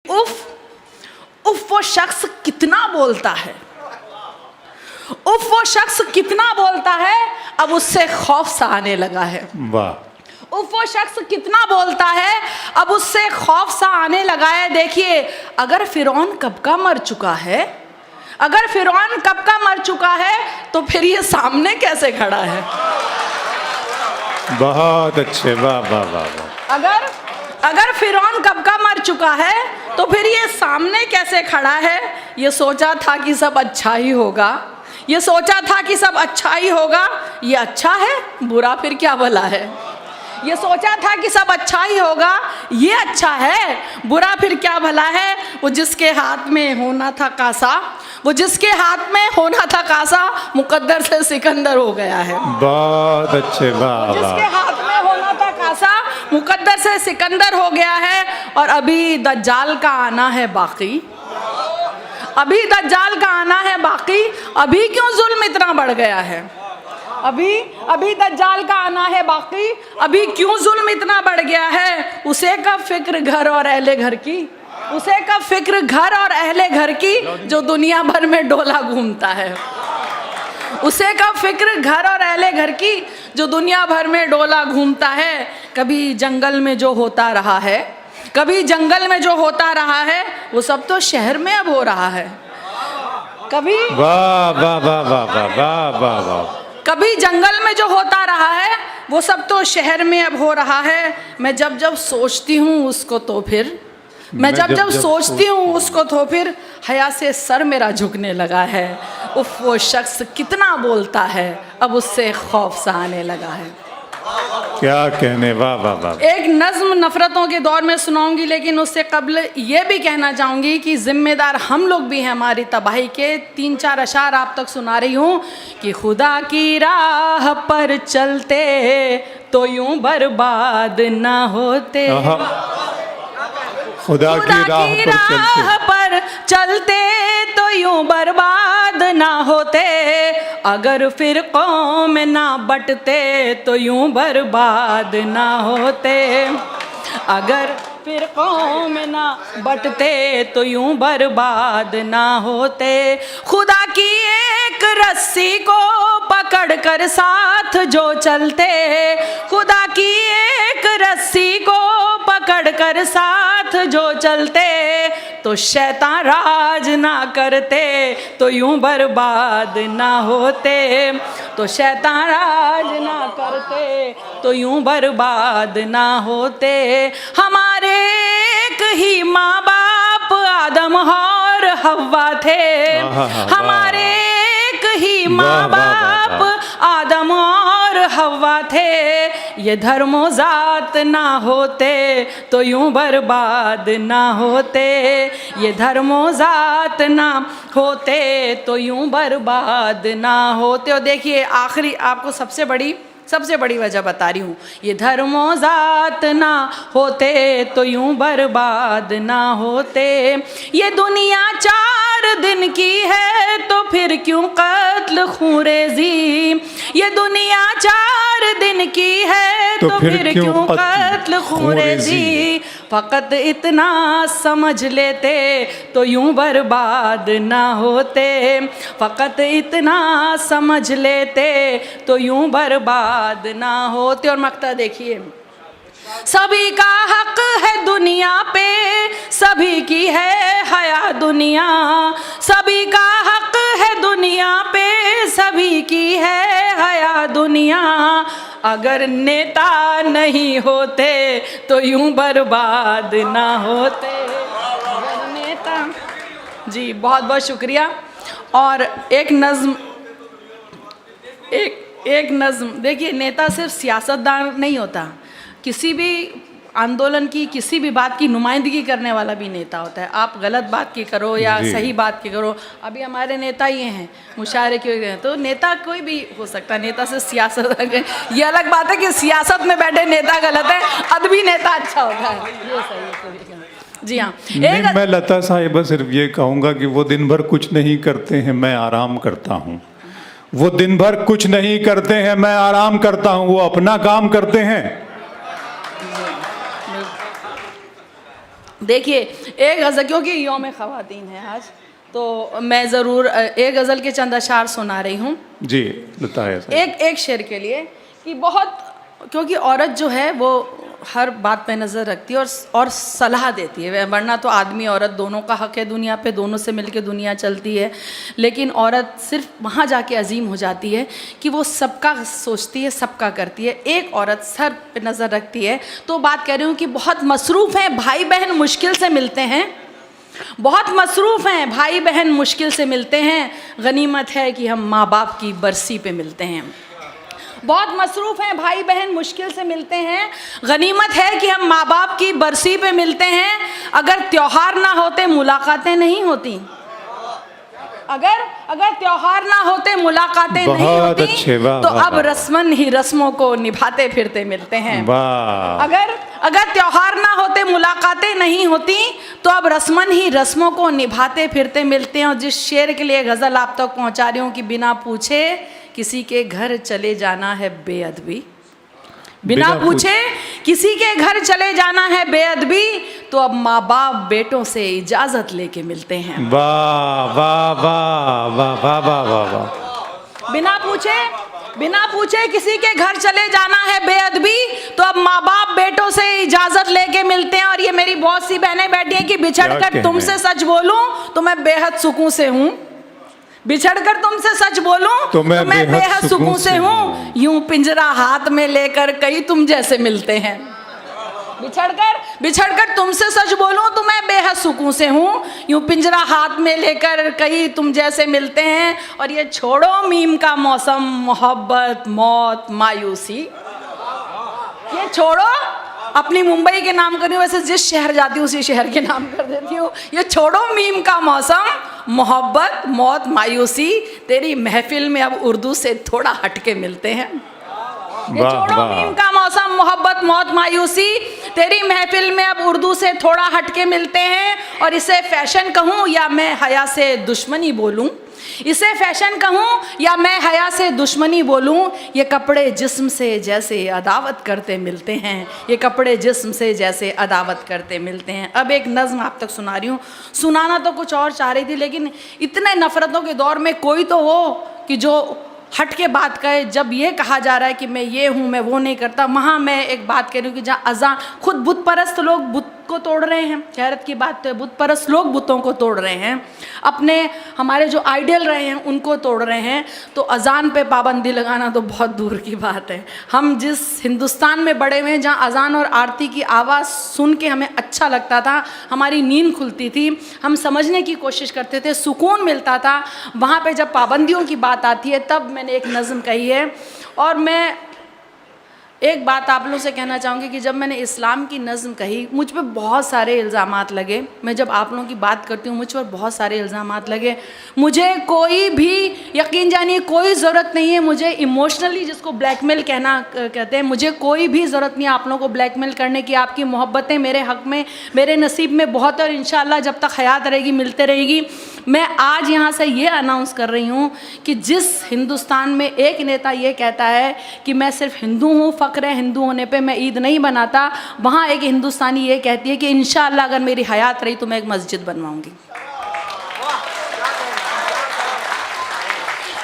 उफ उफ वो शख्स कितना बोलता है, उफ वो शख्स कितना बोलता है, अब उससे खौफ सा आने लगा है। वाह। उफ वो शख्स कितना बोलता है, अब उससे खौफ सा आने लगा है। देखिए, अगर फिरौन कब का मर चुका है, अगर फिरौन कब का मर चुका है, तो फिर ये सामने कैसे खड़ा है। बहुत अच्छे, वाह वाह वाह वाह। अगर फिरौन कब का मर चुका है, तो फिर ये सामने कैसे खड़ा है। ये सोचा था कि सब अच्छा ही होगा, ये सोचा था कि सब अच्छा ही होगा। ये अच्छा है, बुरा फिर क्या भला है। ये सोचा था कि सब अच्छा ही होगा, ये अच्छा है, बुरा फिर क्या भला है। वो जिसके हाथ में होना था कासा, वो जिसके हाथ में होना था कासा, मुकद्दर से सिकंदर हो गया है। बहुत अच्छे, वाह वाह। जिसके हाथ में होना था कासा, मुकद्दर से सिकंदर हो गया है। और अभी दज्जाल का आना है बाकी, अभी दज्जाल का आना है बाकी। अभी क्यों जुल्म इतना बढ़ गया है, अभी दज्जाल का आना है बाकी। अभी क्यों जुल्म इतना बढ़ गया है। उसे कब फिक्र घर और अहले घर की, उसे कब फिक्र घर और अहले घर की, जो दुनिया भर में डोला घूमता है। उसे कब फिक्र घर और अहले घर की, जो दुनिया भर में डोला घूमता है। कभी जंगल में जो होता रहा है, कभी जंगल में जो होता रहा है, वो सब तो शहर में अब हो रहा है। कभी वाह वाह वाह वाह वाह वाह वाह वाह। कभी जंगल में जो होता रहा है, वो सब तो शहर में अब हो रहा है। मैं जब जब सोचती हूँ उसको, तो फिर मैं जब जब सोचती हूँ उसको, तो फिर हया से सर मेरा झुकने लगा है। उफ वो शख्स कितना बोलता है, अब उससे खौफ सा आने लगा है। क्या कहने, वाह वाह वाह। एक नज्म नफरतों के दौर में सुनाऊंगी, लेकिन उससे कबल ये भी कहना चाहूँगी कि जिम्मेदार हम लोग भी हैं हमारी तबाही के। 3-4 अशार आप तक सुना रही हूँ कि खुदा की राह पर चलते तो यूं बर्बाद ना होते, खुदा की राह पर चलते तो यूं बर्बाद ना होते। अगर फिर कौम ना बटते तो यूं बर्बाद ना होते, अगर फिर कौम ना बटते तो यूं बर्बाद ना होते। खुदा की एक रस्सी को पकड़ कर साथ जो चलते, खुदा की एक रस्सी को पकड़ कर साथ जो चलते, तो शैतान राज ना करते तो यूं बर्बाद ना होते, तो शैतान राज ना करते तो यूं बर्बाद ना होते। हमारे एक ही माँ बाप आदम और हव्वा थे, हमारे एक ही माँ बाप आदम और हव्वा थे। ये धर्मो जात ना होते तो यूं बर्बाद ना होते, ये धर्मो जात ना होते तो यूं बर्बाद ना होते। और देखिए आखिरी आपको सबसे बड़ी वजह बता रही हूँ। ये धर्मो जात ना होते तो यूं बर्बाद ना होते। ये दुनिया 4 दिन की है तो फिर क्यों कत्ल खूरेजी, ये दुनिया 4 दिन की है तो फिर क्यों कत्ल खूरेजी। फ़कत इतना समझ लेते तो यूं बर्बाद ना होते, फ़कत इतना समझ लेते तो यूं बर्बाद ना होते। और मक्ता देखिए, सभी का हक है दुनिया पे, सभी की है हया दुनिया, सभी का हक है दुनिया पे, सभी की है हया दुनिया। अगर नेता नहीं होते तो यूं बर्बाद ना होते, अगर नेता। जी बहुत बहुत शुक्रिया। और एक नज़्म देखिए, नेता सिर्फ सियासतदान नहीं होता, किसी भी आंदोलन की किसी भी बात की नुमाइंदगी करने वाला भी नेता होता है। आप गलत बात की करो या सही बात की करो, अभी हमारे नेता ये हैं मुशायरे के, तो नेता कोई भी हो सकता है। नेता से सियासत, ये अलग बात है कि सियासत में बैठे नेता गलत है, अदबी नेता अच्छा होता है, ये सही है। जी हाँ, मैं लता साहिबा सिर्फ ये कहूँगा कि वो दिन भर कुछ नहीं करते हैं, मैं आराम करता हूँ। वो दिन भर कुछ नहीं करते हैं, मैं आराम करता हूँ। वो अपना काम करते हैं। देखिए एक गज़ल, क्योंकि यौम ख़वातीन है आज, तो मैं ज़रूर एक गज़ल के चंद अशार सुना रही हूँ जी बताया सर। एक शेर के लिए कि बहुत, क्योंकि औरत जो है वो हर बात पे नज़र रखती है और सलाह देती है, वरना तो आदमी औरत दोनों का हक है दुनिया पे, दोनों से मिलके दुनिया चलती है। लेकिन औरत सिर्फ वहाँ जाके अजीम हो जाती है कि वो सबका सोचती है, सबका करती है। एक औरत सर पे नज़र रखती है। तो बात कह रही हूँ कि बहुत मसरूफ़ हैं, भाई बहन मुश्किल से मिलते हैं, बहुत मसरूफ़ हैं, भाई बहन मुश्किल से मिलते हैं, गनीमत है कि हम माँ बाप की बरसी पे मिलते हैं। बहुत मसरूफ़ हैं, भाई बहन मुश्किल से मिलते हैं, गनीमत है कि हम माँ बाप की बरसी पे मिलते हैं। अगर त्योहार ना होते मुलाकातें नहीं होती, अगर त्योहार ना होते मुलाकातें नहीं होती, अच्छे, वाह, तो वाह, अब वाह। रस्मन ही रस्मों को निभाते फिरते मिलते हैं। वाह। अगर त्योहार ना होते मुलाकातें नहीं होती, तो अब रस्मन ही रस्मों को निभाते फिरते मिलते हैं। और जिस शेर के लिए गज़ल आप तक पहुंचा रही हूँ कि बिना पूछे किसी के घर चले जाना है बेअदबी, बिना पूछे किसी के घर चले जाना है बेअदबी, तो अब माँ बाप बेटों से इजाज़त लेके मिलते हैं। वाह वाह वाह वाह वाह वाह वाह वाह। बिना पूछे किसी के घर चले जाना है बेअदबी, तो अब माँ बाप बेटों से इजाज़त लेके मिलते हैं। और ये मेरी बहुत सी बहनें बैठी हैं कि बिछड़कर तुमसे सच बोलूं तो मैं बेहद सुकून से हूँ, बिछड़कर तुमसे सच बोलूं तो मैं बेहद सुकून से हूँ, यूं पिंजरा हाथ में लेकर कई तुम जैसे मिलते हैं। बिछड़कर तुमसे सच बोलूं तो मैं बेहद सुकून से हूँ, यूं पिंजरा हाथ में लेकर कई तुम जैसे मिलते हैं। और ये छोड़ो मीम का मौसम, मोहब्बत मौत मायूसी, ये छोड़ो, अपनी मुंबई के नाम कर रही हूँ, वैसे जिस शहर जाती हूँ उसी शहर के नाम कर देती हूँ। ये छोड़ो मीम का मौसम, मोहब्बत मौत मायूसी, तेरी महफिल में अब उर्दू से थोड़ा हटके मिलते हैं। ये छोड़ो मीम का मौसम, मोहब्बत मौत मायूसी, तेरी महफिल में अब उर्दू से थोड़ा हटके मिलते हैं। और इसे फैशन कहूँ या मैं हया से दुश्मनी बोलूँ, इसे फैशन कहूँ या मैं हया से दुश्मनी बोलूँ, ये कपड़े जिस्म से जैसे अदावत करते मिलते हैं, ये कपड़े जिस्म से जैसे अदावत करते मिलते हैं। अब एक नज़्म आप तक सुना रही हूँ, सुनाना तो कुछ और चाह रही थी, लेकिन इतने नफ़रतों के दौर में कोई तो हो कि जो हट के बात कहे। जब ये कहा जा रहा है कि मैं ये हूँ, मैं वो नहीं करता, वहाँ मैं एक बात कह रही हूँ कि जहाँ अजान, खुद बुत परस्त लोग बुत को तोड़ रहे हैं, हैरत की बात तो है, बुत परस्त लोग बुतों को तोड़ रहे हैं, अपने हमारे जो आइडियल रहे हैं उनको तोड़ रहे हैं। तो अजान पे पाबंदी लगाना तो बहुत दूर की बात है। हम जिस हिंदुस्तान में बड़े हुए हैं, जहाँ अजान और आरती की आवाज़ सुन के हमें अच्छा लगता था, हमारी नींद खुलती थी, हम समझने की कोशिश करते थे, सुकून मिलता था, वहाँ पे जब पाबंदियों की बात आती है तब मैंने एक नज़्म कही है। और मैं एक बात आप लोगों से कहना चाहूँगी कि जब मैंने इस्लाम की नज़्म कही, मुझ पे बहुत सारे इल्ज़ामात लगे। मैं जब आप लोगों की बात करती हूँ मुझ पर बहुत सारे इल्ज़ामात लगे। मुझे कोई भी, यकीन जानिए, कोई ज़रूरत नहीं है मुझे इमोशनली, जिसको ब्लैकमेल कहते हैं, मुझे कोई भी ज़रूरत नहीं है आप लोगों को ब्लैकमेल करने की। आपकी मोहब्बतें मेरे हक़ में, मेरे नसीब में बहुत है, और इंशाअल्लाह जब तक हयात रहेगी मिलते रहेगी। मैं आज यहाँ से ये अनाउंस कर रही हूँ कि जिस हिंदुस्तान में एक नेता ये कहता है कि मैं सिर्फ हिंदू हूँ, फ़ख्र है हिंदू होने पे, मैं ईद नहीं बनाता, वहाँ एक हिंदुस्तानी ये कहती है कि इंशाअल्लाह अगर मेरी हयात रही तो मैं एक मस्जिद बनवाऊँगी।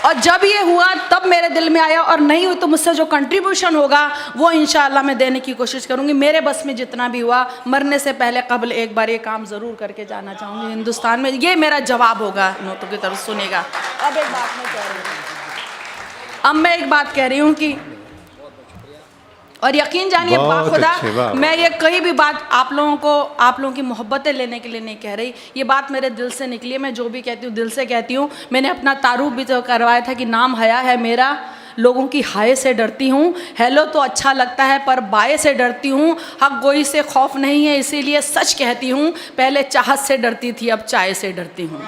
और जब ये हुआ तब मेरे दिल में आया, और नहीं हुई तो मुझसे जो कंट्रीब्यूशन होगा वो इंशाअल्लाह मैं देने की कोशिश करूँगी, मेरे बस में जितना भी हुआ। मरने से पहले कबल एक बार ये काम ज़रूर करके जाना चाहूँगी हिंदुस्तान में। ये मेरा जवाब होगा नोटों की तरफ, सुनेगा। अब एक बात कह रही हूँ कि, और यकीन जानिए बाखुदा मैं ये कहीं भी बात आप लोगों की मोहब्बतें लेने के लिए नहीं कह रही, ये बात मेरे दिल से निकली है। मैं जो भी कहती हूँ दिल से कहती हूँ। मैंने अपना तारुफ भी तो करवाया था कि नाम हया है मेरा, लोगों की हाय से डरती हूँ, हेलो तो अच्छा लगता है पर बाय से डरती हूँ, हक गोई से खौफ नहीं है इसीलिए सच कहती हूँ, पहले चाहत से डरती थी अब चाय से डरती हूँ।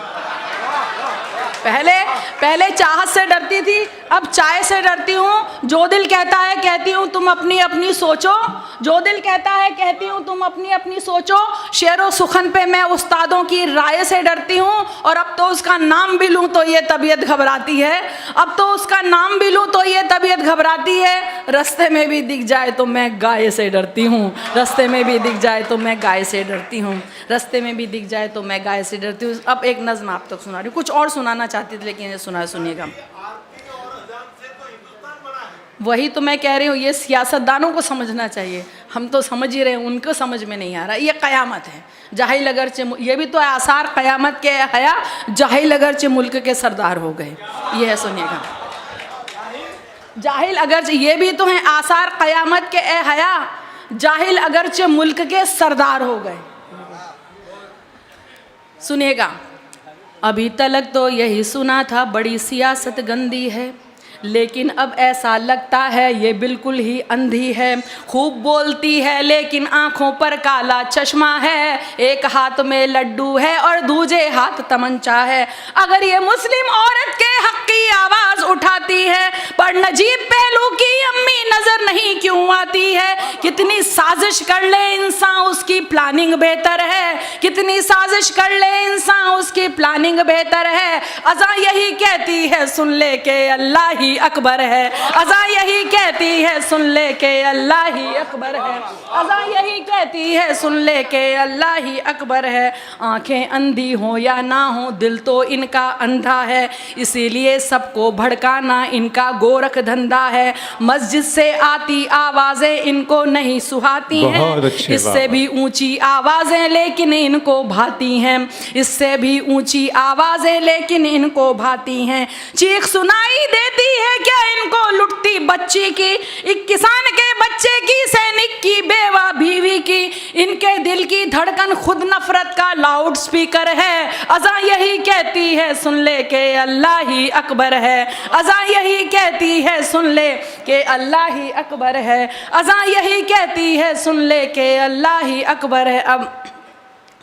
पहले चाहत से डरती थी, अब चाय से डरती हूँ। जो दिल कहता है कहती हूँ तुम अपनी अपनी सोचो, जो दिल कहता है कहती हूँ तुम अपनी अपनी सोचो। शेरो सुखन पे मैं उस्तादों की राय से डरती हूँ, और अब तो उसका नाम भी लूँ तो ये तबीयत घबराती है, अब तो उसका नाम भी लूँ तो ये तबीयत घबराती है। रास्ते में भी दिख जाए तो मैं गाय से डरती हूँ, रास्ते में भी दिख जाए तो मैं गाय से डरती हूँ, रास्ते में भी दिख जाए तो मैं गाय से डरती हूँ। अब एक नज़्म आप तक सुना रही हूँ, कुछ और सुनाना चाहती थी लेकिन ये सुनिएगा। वही तो मैं कह रही हूँ, ये सियासतदानों को समझना चाहिए, हम तो समझ ही रहे हैं, उनको समझ में नहीं आ रहा। ये क़यामत है, जाहिल अगरचे, ये भी तो आसार क़यामत के हया, जाहिल अगरचे मुल्क के सरदार हो गए। ये है, सुनिएगा, जाहिल अगरचे, ये भी तो हैं आसार क़यामत के ए हया, जाहिल अगरचे मुल्क के सरदार हो गए। सुनिएगा, अभी तलक तो यही सुना था बड़ी सियासत गंदी है, लेकिन अब ऐसा लगता है ये बिल्कुल ही अंधी है। खूब बोलती है लेकिन आंखों पर काला चश्मा है, एक हाथ में लड्डू है और दूजे हाथ तमंचा है। अगर ये मुस्लिम औरत के हक की आवाज़ उठाती है, पर नजीब पहलू की अम्मी नज़र नहीं क्यों आती है। कितनी साजिश कर ले इंसान उसकी प्लानिंग बेहतर है, कितनी साजिश कर ले इंसान उसकी प्लानिंग बेहतर है। अज़ा यही कहती है सुन ले के अल्लाह ही अकबर है, अज़ा यही कहती है सुन ले के अल्लाह ही अकबर है, अज़ा यही कहती है सुन ले के अल्लाह ही अकबर है। आंखें अंधी हो या ना हो दिल तो इनका अंधा है, इसीलिए सबको भड़काना इनका गोरख धंधा है। मस्जिद से आती आवाज़ें इनको नहीं सुहाती हैं, इससे भी ऊंची आवाज़ें लेकिन इनको भाती हैं, इससे भी ऊंची आवाज़ें लेकिन इनको भाती हैं। चीख सुनाई देती है क्या इनको लुटती बच्ची की, एक किसान के बच्चे की, सैनिक की, बेवा बीवी की। इनके दिल की धड़कन खुद नफरत का लाउड स्पीकर है। अज़ा यही कहती है सुन ले के अल्लाह ही अकबर है, अज़ा यही कहती है सुन ले के अल्लाह ही अकबर है, अज़ा यही कहती है सुन ले के अल्लाह ही अकबर है। अब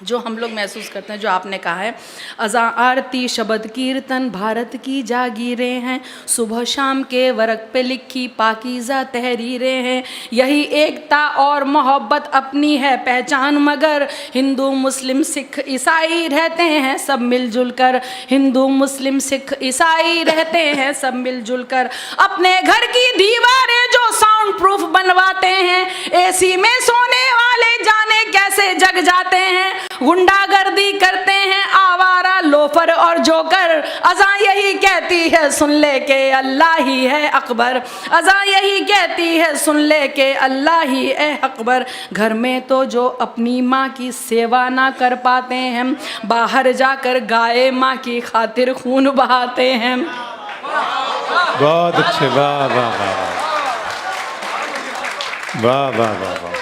जो हम लोग महसूस करते हैं, जो आपने कहा है, अज़ा आरती शब्द कीर्तन भारत की जागीरें हैं, सुबह शाम के वर्क पे लिखी पाकीज़ा तहरीरें हैं। यही एकता और मोहब्बत अपनी है पहचान, मगर हिंदू मुस्लिम सिख ईसाई रहते हैं सब मिलजुल कर, हिंदू मुस्लिम सिख ईसाई रहते हैं सब मिलजुल कर। अपने घर की दीवारें जो साउंड प्रूफ बनवाते हैं, एसी में सोने वाले जाने कैसे जग जाते हैं। गुंडागर्दी करते हैं आवारा लोफर और जोकर, अज़ा यही कहती है सुन ले के अल्लाह ही है अकबर, अज़ा यही कहती है सुन ले के अल्लाह ही है अकबर। घर में तो जो अपनी माँ की सेवा ना कर पाते हैं, बाहर जाकर गाय माँ की खातिर खून बहाते हैं। बहुत अच्छे, वाह वाह वाह वाह वाह वाह वाह।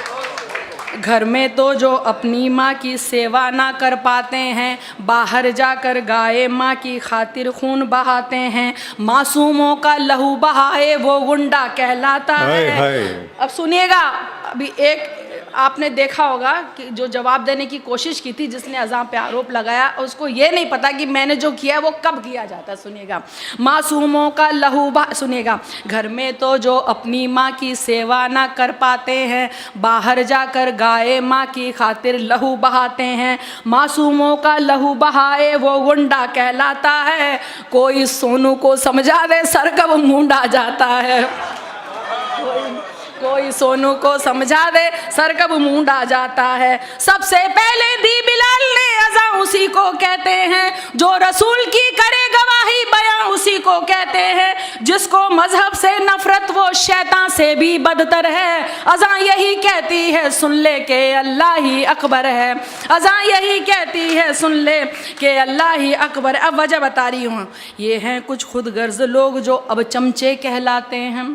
घर में तो जो अपनी माँ की सेवा ना कर पाते हैं, बाहर जाकर गाय माँ की खातिर खून बहाते हैं। मासूमों का लहू बहाए वो गुंडा कहलाता है। अब सुनिएगा, अभी एक आपने देखा होगा कि जो जवाब देने की कोशिश की थी, जिसने अज़ां पे आरोप लगाया, उसको ये नहीं पता कि मैंने जो किया है वो कब किया जाता है। सुनिएगा, मासूमों का लहू सुनिएगा, घर में तो जो अपनी माँ की सेवा ना कर पाते हैं, बाहर जाकर गाय माँ की खातिर लहू बहाते हैं। मासूमों का लहू बहाए वो गुंडा कहलाता है, कोई सोनू को समझा दे सर कब मूंडा जाता है, कोई सोनू को समझा दे सर कब मूंडा जाता है। सबसे पहले दी बिलाल ने अज़ां उसी को कहते हैं, जो रसूल की करे गवाही बयां उसी को कहते हैं। जिसको मजहब से नफरत वो शैतान से भी बदतर है। अज़ां यही कहती है सुन ले के अल्लाह ही अकबर है, अज़ां यही कहती है सुन ले के अल्लाह ही अकबर। अब वजह बता रही हूँ, ये हैं कुछ खुद गर्ज लोग जो अब चमचे कहलाते हैं।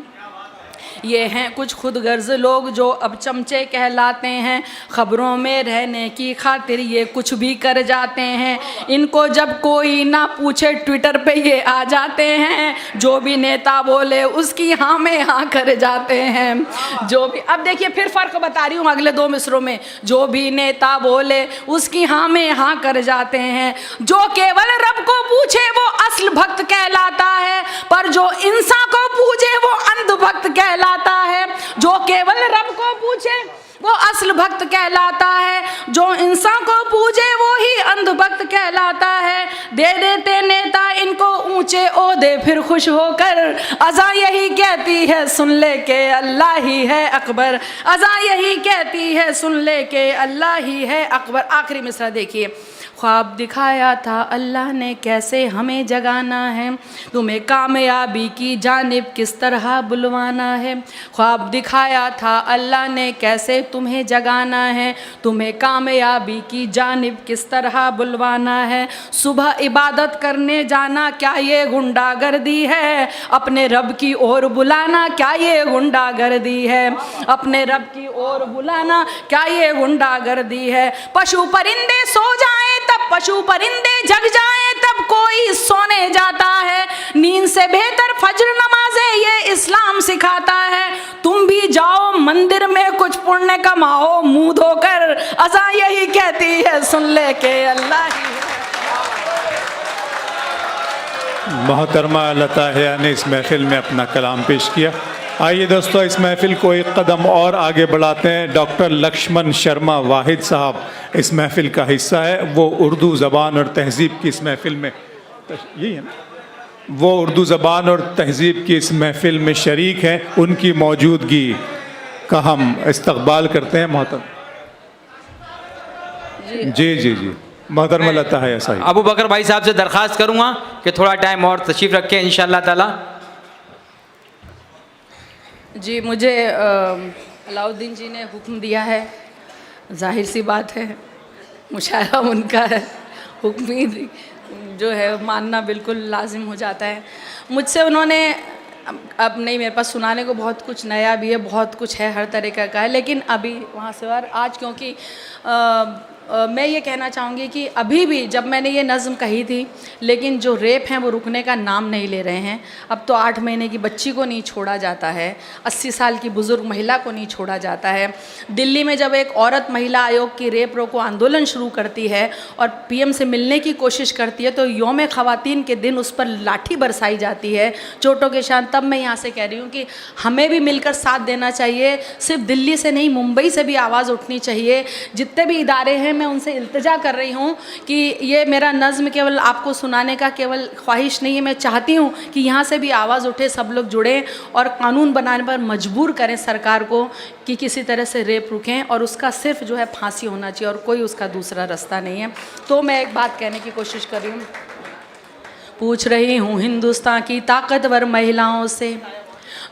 ये हैं कुछ खुद गर्ज लोग जो अब चमचे कहलाते हैं, खबरों में रहने की खातिर ये कुछ भी कर जाते हैं। इनको जब कोई ना पूछे ट्विटर पे ये आ जाते हैं, जो भी नेता बोले उसकी हाँ में हाँ कर जाते हैं। जो भी, अब देखिए फिर फ़र्क बता रही हूँ अगले 2 मिसरों में, जो भी नेता बोले उसकी हाँ में हाँ कर जाते हैं। जो केवल रब को पूछे वो असल भक्त कहलाता है, पर जो इंसान को पूछे वो अंधभक्त कहलाता है। जो केवल रब को पूछे वो असल भक्त कहलाता है, जो इंसान को पूजे वो ही अंधभक्त कहलाता है। दे देते नेता इनको ऊंचे ओहदे फिर खुश होकर, अज़ा यही कहती है सुन ले के अल्लाह ही है अकबर। अज़ा यही कहती है सुन ले के अल्लाह ही है अकबर। आखिरी मिसरा देखिए, ख्वाब दिखाया था अल्लाह ने कैसे हमें जगाना है, तुम्हें कामयाबी की जानिब किस तरह बुलवाना है। ख्वाब दिखाया था अल्लाह ने कैसे तुम्हें जगाना है, तुम्हें कामयाबी की जानिब किस तरह बुलवाना है। सुबह इबादत करने जाना क्या ये गुंडागर्दी है, अपने रब की ओर बुलाना क्या ये गुंडागर्दी है, अपने रब की ओर बुलाना क्या ये गुंडागर्दी है। पशु परिंदे सो जाएं तब पशु परिंदे जग जाएं तब कोई सोने जाता है, नींद से बेहतर फज्र नमाज़े ये इस्लाम सिखाता है। तुम भी जाओ मंदिर में कुछ पुण्य कमाओ मुंह धोकर, अज़ा यही कहती है सुन ले के अल्लाह ही है। मोहतरमा लताहिया ने इस महफिल में अपना कलाम पेश किया। आइए दोस्तों, इस महफिल को एक कदम और आगे बढ़ाते हैं। डॉक्टर लक्ष्मण शर्मा वाहिद साहब इस महफिल का हिस्सा है। वो उर्दू ज़बान और तहज़ीब की इस महफिल में, यही है ना, वो उर्दू ज़बान और तहज़ीब की इस महफिल में शरीक हैं। उनकी मौजूदगी का हम इस्तक़बाल करते हैं। मोहतरम जी जी जी मोहतरमा लताहिया साहिब। अबू बकर भाई साहब से दरख्वास्त करूँगा कि थोड़ा टाइम और तशरीफ़ रखें इंशाअल्लाह ताला। जी, मुझे अलाउद्दीन जी ने हुक्म दिया है, जाहिर सी बात है मुशायरा उनका है, हुक्म ही जो है मानना बिल्कुल लाजिम हो जाता है। मुझसे उन्होंने अब नहीं, मेरे पास सुनाने को बहुत कुछ नया भी है, बहुत कुछ है, हर तरीक़ा का है, लेकिन अभी वहाँ से और आज क्योंकि मैं ये कहना चाहूँगी कि अभी भी जब मैंने ये नज़्म कही थी, लेकिन जो रेप हैं वो रुकने का नाम नहीं ले रहे हैं। अब तो 8 महीने की बच्ची को नहीं छोड़ा जाता है, 80 साल की बुज़ुर्ग महिला को नहीं छोड़ा जाता है। दिल्ली में जब एक औरत महिला आयोग की रेप रोको आंदोलन शुरू करती है और पीएम से मिलने की कोशिश करती है, तो यौम ख़वातीन के दिन उस पर लाठी बरसाई जाती है चोटों के शान। तब मैं यहाँ से कह रही हूँ कि हमें भी मिलकर साथ देना चाहिए, सिर्फ दिल्ली से नहीं मुंबई से भी आवाज़ उठनी चाहिए। जितने भी इदारे हैं मैं उनसे इल्तिजा कर रही हूँ कि ये मेरा नज़्म केवल आपको सुनाने का केवल ख्वाहिश नहीं है, मैं चाहती हूँ कि यहाँ से भी आवाज़ उठे, सब लोग जुड़ें और कानून बनाने पर मजबूर करें सरकार को कि किसी तरह से रेप रुकें, और उसका सिर्फ जो है फांसी होना चाहिए और कोई उसका दूसरा रास्ता नहीं है। तो मैं एक बात कहने की कोशिश कर रही हूँ, पूछ रही हूँ हिंदुस्तान की ताकतवर महिलाओं से,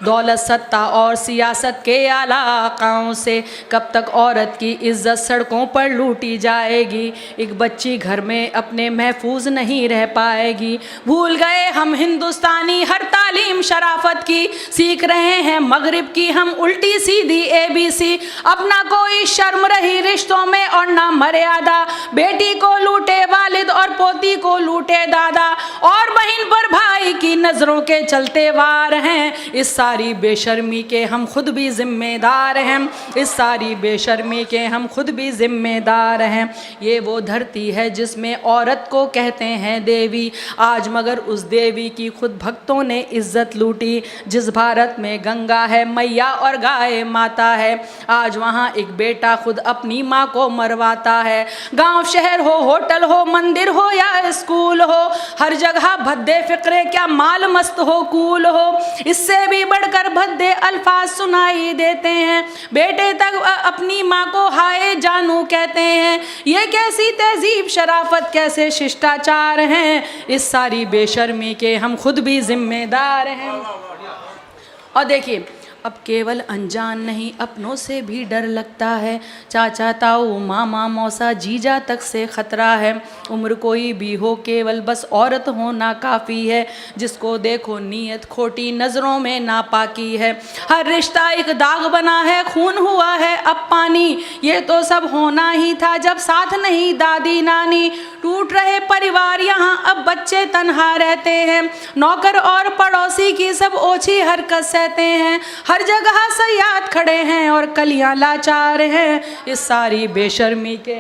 दौलत सत्ता और सियासत के आलाकाओं से, कब तक औरत की इज्जत सड़कों पर लूटी जाएगी, एक बच्ची घर में अपने महफूज नहीं रह पाएगी। भूल गए हम हिंदुस्तानी हर तालीम शराफत की, सीख रहे हैं मगरिब की हम उल्टी सीधी ABC। अब ना कोई शर्म रही रिश्तों में और ना मर्यादा, बेटी को लूटे वालिद और पोती को लूटे दादा, और बहन पर भाई की नज़रों के चलते वार हैं। इस सारी बेशर्मी के हम खुद भी जिम्मेदार हैं, इस सारी बेशर्मी के हम खुद भी जिम्मेदार हैं। ये वो धरती है जिसमें औरत को कहते हैं देवी, आज मगर उस देवी की खुद भक्तों ने इज्जत लूटी। जिस भारत में गंगा है मैया और गाय माता है, आज वहाँ एक बेटा खुद अपनी माँ को मरवाता है। गांव शहर हो, होटल हो, मंदिर हो या स्कूल हो, हर जगह भद्दे फिक्रे क्या माल मस्त हो कूल हो, इससे भी बढ़कर भद्दे अल्फाज सुनाई देते हैं। बेटे तक अपनी माँ को हाय जानू कहते हैं। ये कैसी तहजीब शराफत, कैसे शिष्टाचार हैं, इस सारी बेशर्मी के हम खुद भी जिम्मेदार हैं। और देखिए अब केवल अनजान नहीं अपनों से भी डर लगता है, चाचा ताऊ मामा मौसा जीजा तक से खतरा है। उम्र कोई भी हो केवल बस औरत होना काफ़ी है, जिसको देखो नीयत खोटी नज़रों में नापाकी है। हर रिश्ता एक दाग बना है, खून हुआ है अब पानी, ये तो सब होना ही था जब साथ नहीं दादी नानी। टूट रहे परिवार यहाँ अब बच्चे तन्हा रहते हैं, नौकर और पड़ोसी की सब ओछी हरकत सहते हैं। हर जगह सयाद खड़े हैं और कलियां लाचार हैं, इस सारी बेशर्मी के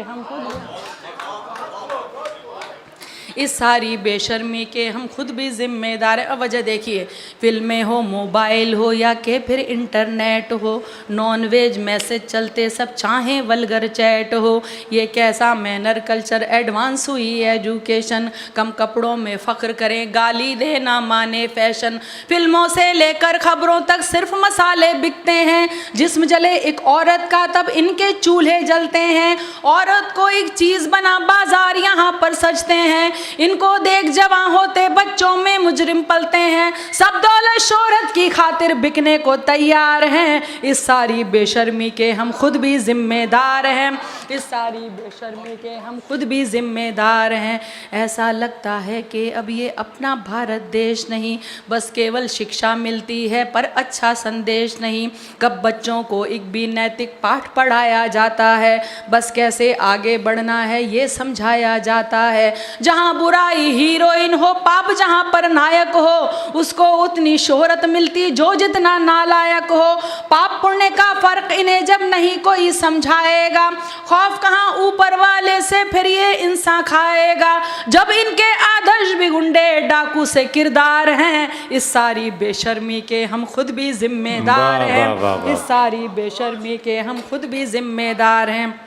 हम खुद भी जिम्मेदार हैं। अब वजह देखिए, फिल्में हो मोबाइल हो या के फिर इंटरनेट हो, नॉन वेज मैसेज चलते सब चाहें वल्गर चैट हो। ये कैसा मैनर कल्चर एडवांस हुई एजुकेशन, कम कपड़ों में फ़ख्र करें गाली देना माने फैशन। फिल्मों से लेकर खबरों तक सिर्फ मसाले बिकते हैं, जिस्म जले एक औरत का तब इनके चूल्हे जलते हैं। औरत को एक चीज़ बना बाजार यहाँ पर सजते हैं, इनको देख जवां होते बच्चों में मुजरिम पलते हैं। सब दौलत शोहरत की खातिर बिकने को तैयार हैं, इस सारी बेशर्मी के हम खुद भी जिम्मेदार हैं, इस सारी बेशर्मी के हम खुद भी जिम्मेदार हैं। ऐसा लगता है कि अब ये अपना भारत देश नहीं, बस केवल शिक्षा मिलती है पर अच्छा संदेश नहीं। कब बच्चों को एक भी नैतिक पाठ पढ़ाया जाता है, बस कैसे आगे बढ़ना है ये समझाया जाता है। जहाँ बुराई हीरोइन हो, पाप जहाँ पर नायक हो, उसको उतनी शोहरत मिलती जो जितना नालायक हो। पाप पुण्य का फर्क इन्हें जब नहीं कोई समझाएगा, खौफ कहाँ ऊपर वाले से फिर ये इंसान खाएगा। जब इनके आदर्श भी गुंडे डाकू से किरदार हैं, इस सारी बेशर्मी के हम खुद भी जिम्मेदार हैं, इस सारी बेशर्मी के हम खुद भी जिम्मेदार हैं।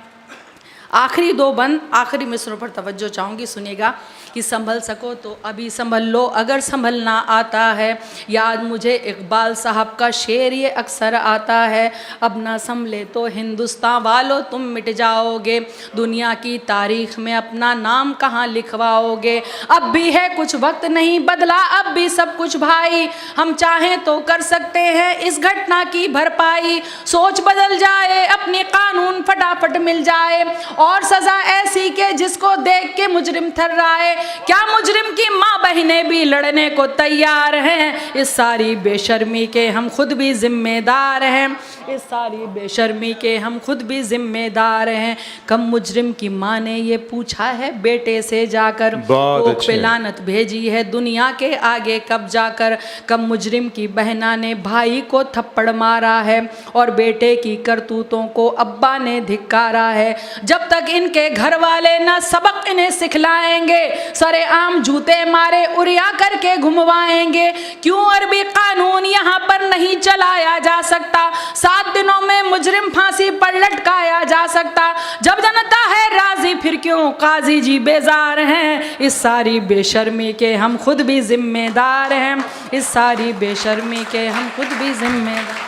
आखिरी दो बंद आखिरी मिसरों पर तवज्जो चाहूँगी, सुनिएगा कि संभल सको तो अभी संभल लो अगर संभलना आता है। याद मुझे इकबाल साहब का शेर ये अक्सर आता है, अब ना संभले तो हिंदुस्तान वालों तुम मिट जाओगे, दुनिया की तारीख में अपना नाम कहाँ लिखवाओगे। अब भी है कुछ वक्त नहीं बदला अब भी सब कुछ भाई, हम चाहें तो कर सकते हैं इस घटना की भरपाई। सोच बदल जाए अपनी कानून फटाफट मिल जाए, और सजा ऐसी के जिसको देख के मुजरिम थर्राए। क्या मुजरिम की माँ बहनें भी लड़ने को तैयार हैं, इस सारी बेशर्मी के हम खुद भी जिम्मेदार हैं, इस सारी बेशर्मी के हम खुद भी जिम्मेदार हैं। कम मुजरिम की माँ ने ये पूछा है बेटे से जाकर, कोख पे लानत भेजी है दुनिया के आगे कब जाकर। कम मुजरिम की बहना ने भाई को थप्पड़ मारा है, और बेटे की करतूतों को अब्बा ने धिक्कारा है। जब तक इनके घर वाले ना सबक इन्हें सिखलाएंगे, सरे आम जूते मारे उरिया करके घुमवाएंगे। क्यों अरबी कानून यहाँ पर नहीं चलाया जा सकता, 7 दिनों में मुजरिम फांसी पर लटकाया जा सकता। जब जनता है राजी फिर क्यों काजी जी बेजार हैं, इस सारी बेशर्मी के हम खुद भी जिम्मेदार हैं, इस सारी बेशर्मी के हम खुद भी जिम्मेदार।